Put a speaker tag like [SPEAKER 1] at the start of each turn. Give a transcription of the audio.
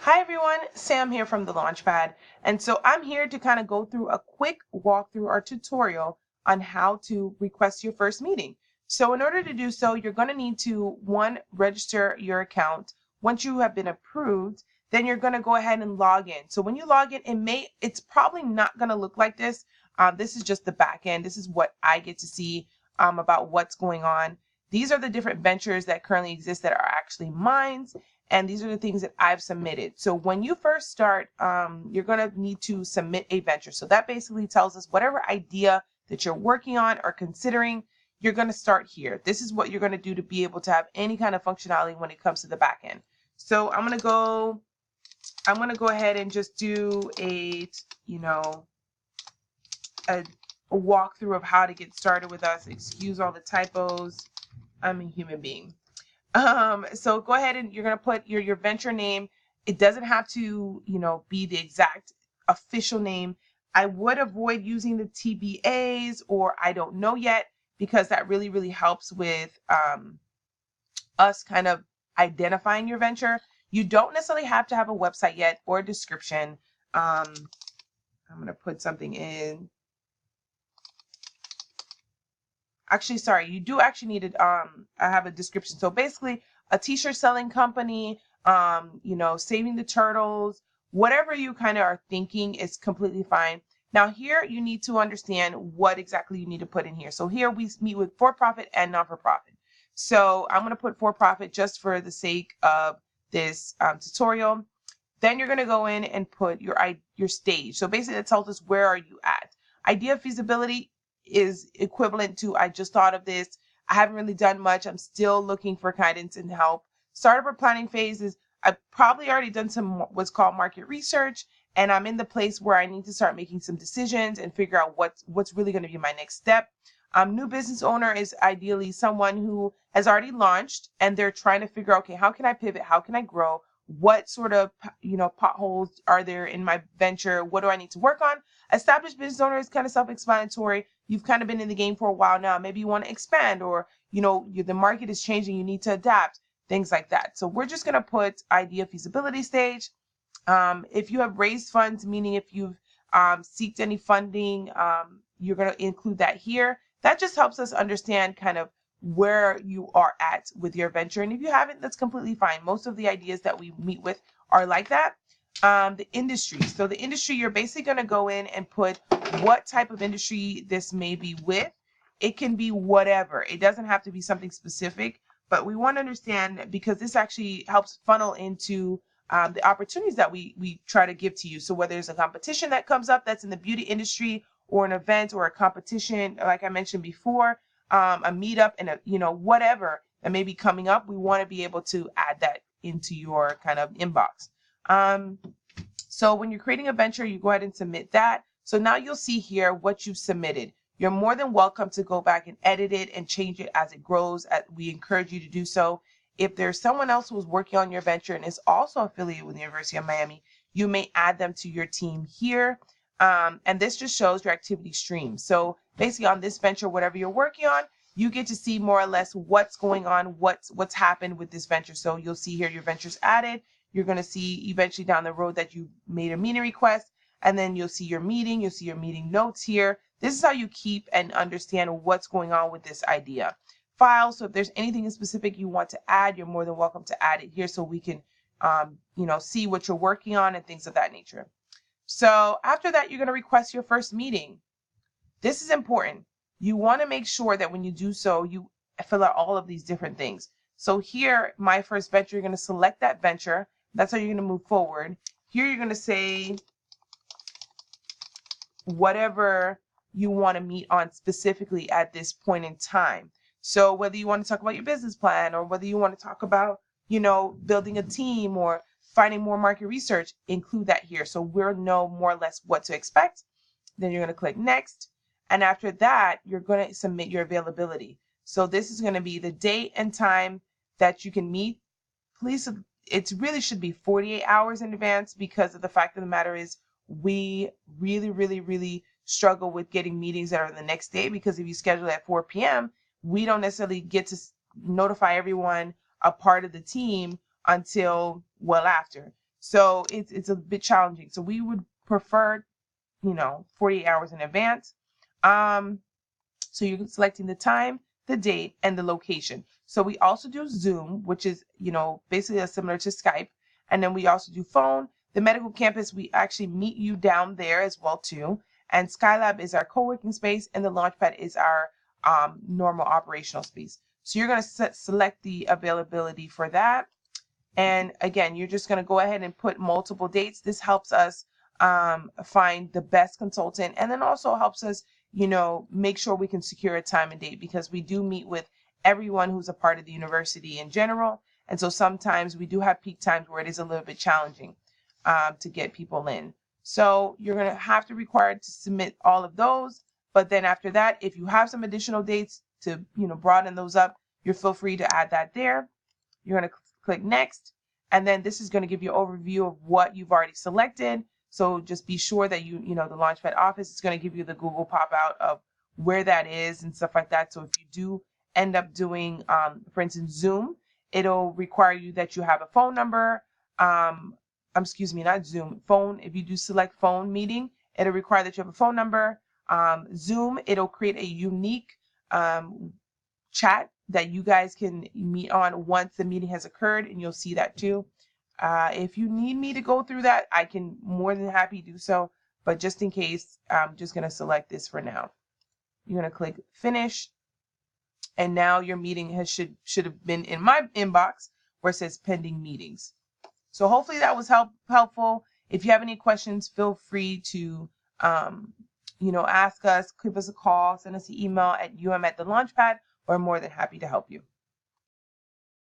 [SPEAKER 1] Hi everyone, Sam here from the Launchpad. And so I'm here to kind of go through a quick walkthrough or tutorial on how to request your first meeting. So in order to do so, you're going to need to, one, register your account. Once you have been approved, then you're going to go ahead and log in. So when you log in, it's probably not going to look like this. This is just the back end. This is what I get to see about what's going on. These are the different ventures that currently exist that are actually mine. And these are the things that I've submitted. So when you first start, you're going to need to submit a venture. So that basically tells us whatever idea that you're working on or considering, you're going to start here. This is what you're going to do to be able to have any kind of functionality when it comes to the back end. So I'm going to go ahead and just do a walkthrough of how to get started with us. Excuse all the typos. I'm a human being. So go ahead and you're going to put your venture name. It doesn't have to, be the exact official name. I would avoid using the TBAs or I don't know yet, because that really, really helps with us kind of identifying your venture. You don't necessarily have to have a website yet or a description. I'm going to put something in. Actually, sorry, you do actually need it. I have a description. So basically a t-shirt selling company, saving the turtles, whatever you kind of are thinking is completely fine. Now here you need to understand what exactly you need to put in here. So here we meet with for-profit and non-for-profit. So I'm going to put for-profit just for the sake of this tutorial. Then you're going to go in and put your stage. So basically that tells us where are you at. Idea feasibility is equivalent to I just thought of this. I haven't really done much. I'm still looking for guidance and help. Startup or planning phase is I've probably already done some what's called market research, and I'm in the place where I need to start making some decisions and figure out what's really going to be my next step. New business owner is ideally someone who has already launched and they're trying to figure out, okay, how can I pivot? How can I grow? What sort of potholes are there in my venture? What do I need to work on? Established business owner is kind of self-explanatory. You've kind of been in the game for a while now. Maybe you want to expand, or the market is changing. You need to adapt, things like that. So we're just going to put idea feasibility stage. If you have raised funds, meaning if you've seeked any funding, you're going to include that here. That just helps us understand kind of where you are at with your venture. And if you haven't, that's completely fine. Most of the ideas that we meet with are like that. The industry. So the industry, you're basically going to go in and put what type of industry this may be with. It can be whatever. It doesn't have to be something specific, but we want to understand, because this actually helps funnel into the opportunities that we try to give to you. So whether there's a competition that comes up that's in the beauty industry, or an event or a competition, like I mentioned before, a meetup and whatever that may be coming up, we want to be able to add that into your kind of inbox. So when you're creating a venture, you go ahead and submit that. So now you'll see here what you've submitted. You're more than welcome to go back and edit it and change it as it grows. We encourage you to do so. If there's someone else who's working on your venture and is also affiliated with the University of Miami, you may add them to your team here. And this just shows your activity stream. So basically on this venture, whatever you're working on, you get to see more or less what's going on, what's happened with this venture. So you'll see here your ventures added. You're going to see eventually down the road that you made a meeting request, and then you'll see your meeting. You'll see your meeting notes here. This is how you keep and understand what's going on with this idea. File. So if there's anything in specific you want to add, you're more than welcome to add it here so we can, see what you're working on and things of that nature. So after that, you're going to request your first meeting. This is important. You want to make sure that when you do so, you fill out all of these different things. So here, my first venture, you're going to select that venture. That's how you're going to move forward. Here, you're going to say whatever you want to meet on specifically at this point in time. So whether you want to talk about your business plan, or whether you want to talk about, building a team or finding more market research, include that here. So we'll know more or less what to expect. Then you're going to click next. And after that, you're going to submit your availability. So this is going to be the date and time that you can meet. Please, it really should be 48 hours in advance, because of the fact of the matter is we really, really, really struggle with getting meetings that are the next day, because if you schedule at 4 p.m., we don't necessarily get to notify everyone a part of the team until well after. So it's a bit challenging. So we would prefer, 48 hours in advance. So you're selecting the time, the date, and the location. So we also do Zoom, which is, basically similar to Skype. And then we also do phone. The medical campus, we actually meet you down there as well too. And Skylab is our co-working space, and the Launchpad is our normal operational space. So you're going to select the availability for that. And again, you're just going to go ahead and put multiple dates. This helps us find the best consultant, and then also helps us, make sure we can secure a time and date, because we do meet with everyone who's a part of the university in general. And so sometimes we do have peak times where it is a little bit challenging to get people in. So you're going to have to require to submit all of those. But then after that, if you have some additional dates to, broaden those up, you're feel free to add that there. You're going to click next. And then this is going to give you an overview of what you've already selected. So just be sure that the Launchpad office is going to give you the Google pop out of where that is and stuff like that. So if you do end up doing, for instance, Zoom, it'll require you that you have a phone number. Excuse me, not Zoom, phone. If you do select phone meeting, it'll require that you have a phone number. Zoom, it'll create a unique chat that you guys can meet on once the meeting has occurred, and you'll see that too. If you need me to go through that, I can more than happy do so, but just in case, I'm just going to select this for now. You're going to click finish, and now your meeting should have been in my inbox where it says pending meetings. So hopefully that was helpful. If you have any questions, feel free to ask us, give us a call, send us an email at UM@TheLaunchpad. We're more than happy to help you.